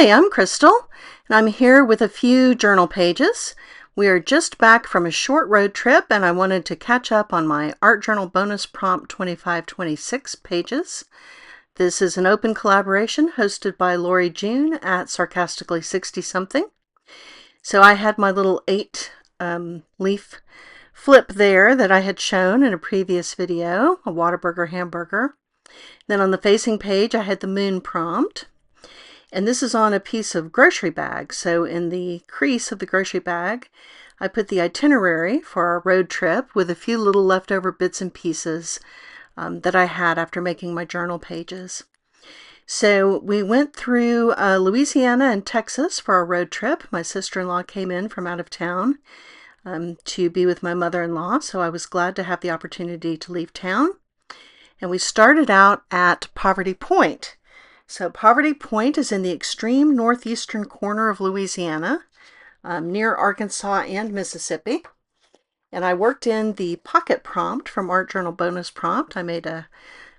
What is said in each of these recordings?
Hi, I'm Crystal, and I'm here with a few journal pages. We are just back from a short road trip, and I wanted to catch up on my art journal bonus prompt 25-26 pages. This is an open collaboration hosted by Lori June at Sarcastically 60-something. So I had my little 8-leaf flip there that I had shown in a previous video, a Whataburger hamburger. Then on the facing page, I had the moon prompt. And this is on a piece of grocery bag. So in the crease of the grocery bag, I put the itinerary for our road trip with a few little leftover bits and pieces that I had after making my journal pages. So we went through Louisiana and Texas for our road trip. My sister-in-law came in from out of town to be with my mother-in-law, so I was glad to have the opportunity to leave town. And we started out at Poverty Point. So Poverty Point is in the extreme northeastern corner of Louisiana, near Arkansas and Mississippi. And I worked in the pocket prompt from Art Journal Bonus Prompt. I made a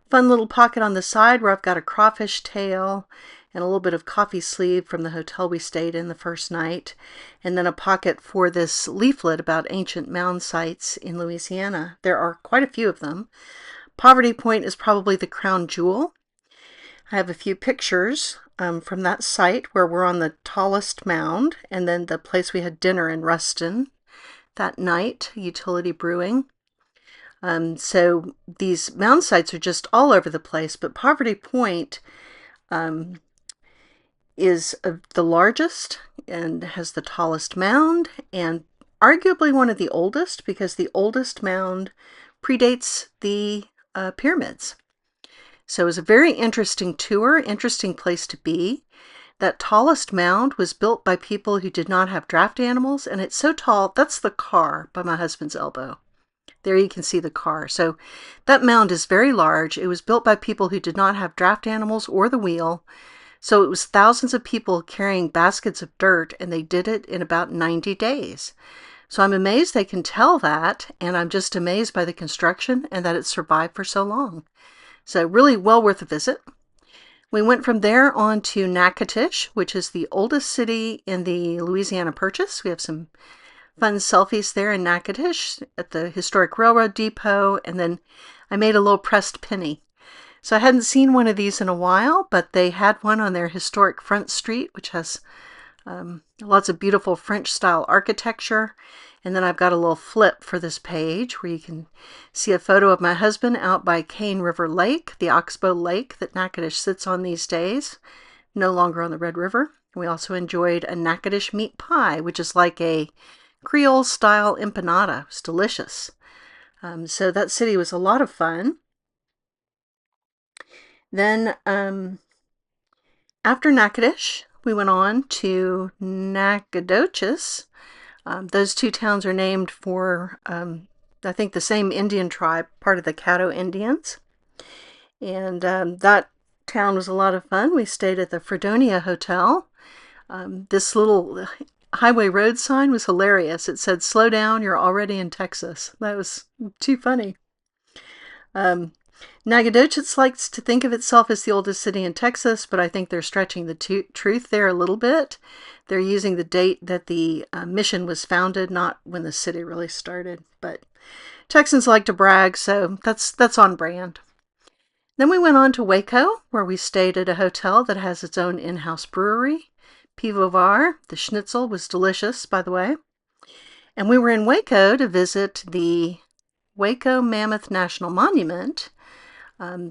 fun little pocket on the side where I've got a crawfish tail and a little bit of coffee sleeve from the hotel we stayed in the first night, and then a pocket for this leaflet about ancient mound sites in Louisiana. There are quite a few of them. Poverty Point is probably the crown jewel. I have a few pictures from that site where we're on the tallest mound, and then the place we had dinner in Ruston that night, Utility Brewing. So these mound sites are just all over the place, but Poverty Point is the largest and has the tallest mound, and arguably one of the oldest, because the oldest mound predates the pyramids. So it was a very interesting tour, interesting place to be. That tallest mound was built by people who did not have draft animals, and it's so tall, that's the car by my husband's elbow. There you can see the car. So that mound is very large. It was built by people who did not have draft animals or the wheel. So it was thousands of people carrying baskets of dirt, and they did it in about 90 days. So I'm amazed they can tell that, and I'm just amazed by the construction and that it survived for so long. So really well worth a visit. We went from there on to Natchitoches, which is the oldest city in the Louisiana Purchase. We have some fun selfies there in Natchitoches at the historic railroad depot, and then I made a little pressed penny. So I hadn't seen one of these in a while, but they had one on their historic front street, which has lots of beautiful French-style architecture. And then I've got a little flip for this page where you can see a photo of my husband out by Cane River Lake, the Oxbow Lake that Natchitoches sits on these days, no longer on the Red River. We also enjoyed a Natchitoches meat pie, which is like a Creole-style empanada. It's delicious. So that city was a lot of fun. Then after Natchitoches, we went on to Nacogdoches. Those two towns are named for, I think, the same Indian tribe, part of the Caddo Indians. And that town was a lot of fun. We stayed at the Fredonia Hotel. This little highway road sign was hilarious. It said, "Slow down, you're already in Texas." That was too funny. Nacogdoches likes to think of itself as the oldest city in Texas, but I think they're stretching the truth there a little bit. They're using the date that the mission was founded, not when the city really started. But Texans like to brag, so that's on brand. Then we went on to Waco, where we stayed at a hotel that has its own in-house brewery, Pivovar. The schnitzel was delicious, by the way. And we were in Waco to visit the Waco Mammoth National Monument.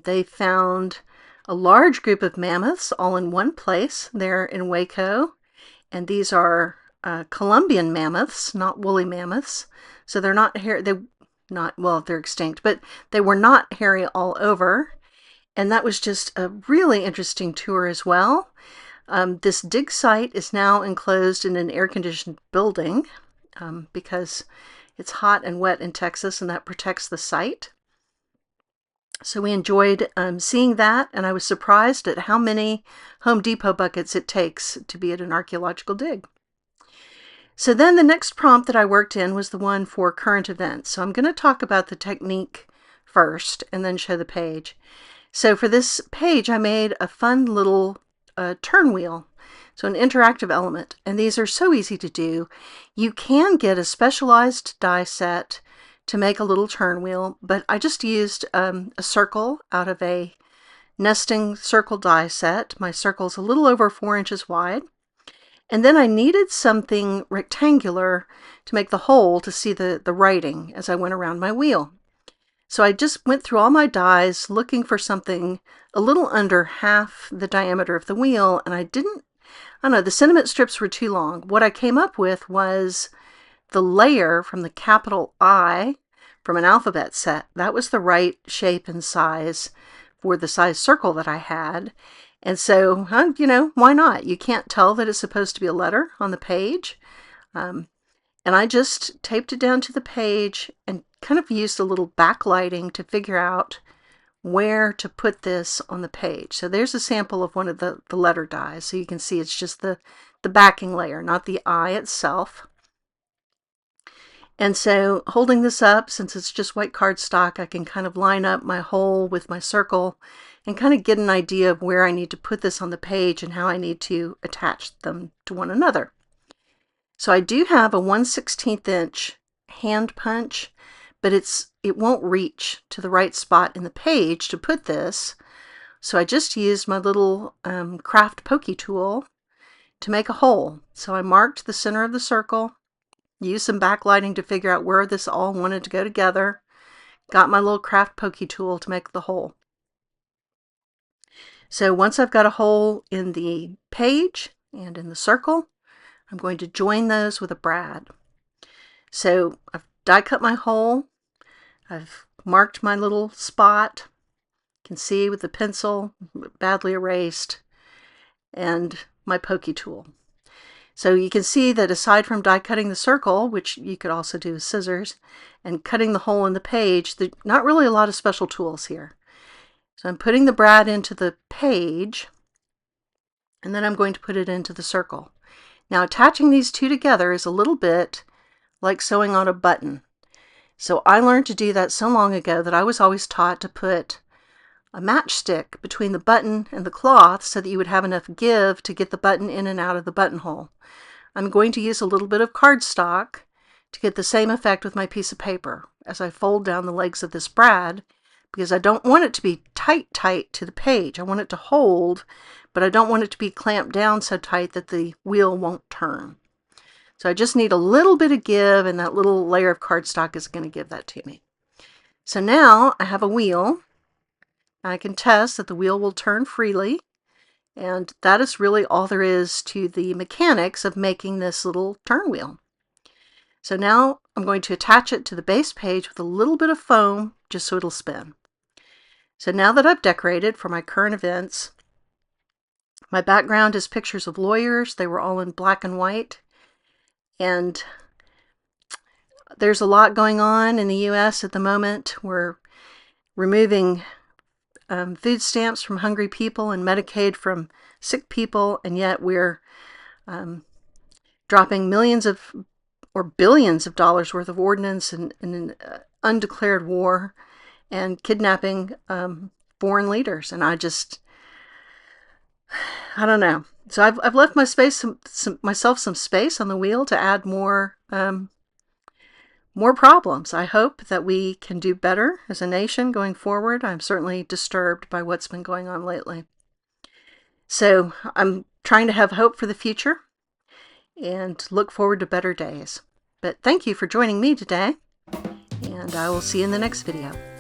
They found a large group of mammoths all in one place there in Waco. And these are Columbian mammoths, not woolly mammoths. So they're not hairy. They're extinct, but they were not hairy all over. And that was just a really interesting tour as well. This dig site is now enclosed in an air-conditioned building because it's hot and wet in Texas, and that protects the site. So we enjoyed seeing that, and I was surprised at how many Home Depot buckets it takes to be at an archaeological dig. So then the next prompt that I worked in was the one for current events. So I'm going to talk about the technique first and then show the page. So for this page, I made a fun little a turn wheel, so an interactive element, and these are so easy to do. You can get a specialized die set to make a little turn wheel, but I just used a circle out of a nesting circle die set. My circle's a little over 4 inches wide. And then I needed something rectangular to make the hole to see the writing as I went around my wheel. So I just went through all my dies looking for something a little under half the diameter of the wheel, and I don't know, the sentiment strips were too long. What I came up with was the layer from the capital I from an alphabet set. That was the right shape and size for the size circle that I had. And so, you know, why not? You can't tell that it's supposed to be a letter on the page. And I just taped it down to the page and kind of used a little backlighting to figure out where to put this on the page. So there's a sample of one of the letter dies. So you can see it's just the backing layer, not the I itself. And so holding this up, since it's just white cardstock, I can kind of line up my hole with my circle and kind of get an idea of where I need to put this on the page and how I need to attach them to one another. So I do have a 1/16 inch hand punch, but it won't reach to the right spot in the page to put this. So I just used my little craft pokey tool to make a hole. So I marked the center of the circle, used some backlighting to figure out where this all wanted to go together, got my little craft pokey tool to make the hole. So once I've got a hole in the page and in the circle, I'm going to join those with a brad. So I've die cut my hole, I've marked my little spot, you can see with the pencil, badly erased, and my pokey tool. So you can see that aside from die cutting the circle, which you could also do with scissors, and cutting the hole in the page, there's not really a lot of special tools here. So I'm putting the brad into the page, and then I'm going to put it into the circle. Now attaching these two together is a little bit like sewing on a button. So I learned to do that so long ago that I was always taught to put a matchstick between the button and the cloth so that you would have enough give to get the button in and out of the buttonhole. I'm going to use a little bit of cardstock to get the same effect with my piece of paper as I fold down the legs of this brad, because I don't want it to be tight to the page. I want it to hold, but I don't want it to be clamped down so tight that the wheel won't turn. So I just need a little bit of give, and that little layer of cardstock is going to give that to me. So now I have a wheel. I can test that the wheel will turn freely, and that is really all there is to the mechanics of making this little turn wheel. So now I'm going to attach it to the base page with a little bit of foam just so it'll spin. So now that I've decorated for my current events, my background is pictures of lawyers. They were all in black and white. And there's a lot going on in the U.S. at the moment. We're removing food stamps from hungry people and Medicaid from sick people, and yet we're dropping millions of or billions of dollars worth of ordnance in an undeclared war and kidnapping foreign leaders. And I don't know. So I've left myself some space on the wheel to add more problems. I hope that we can do better as a nation going forward. I'm certainly disturbed by what's been going on lately. So I'm trying to have hope for the future and look forward to better days. But thank you for joining me today, and I will see you in the next video.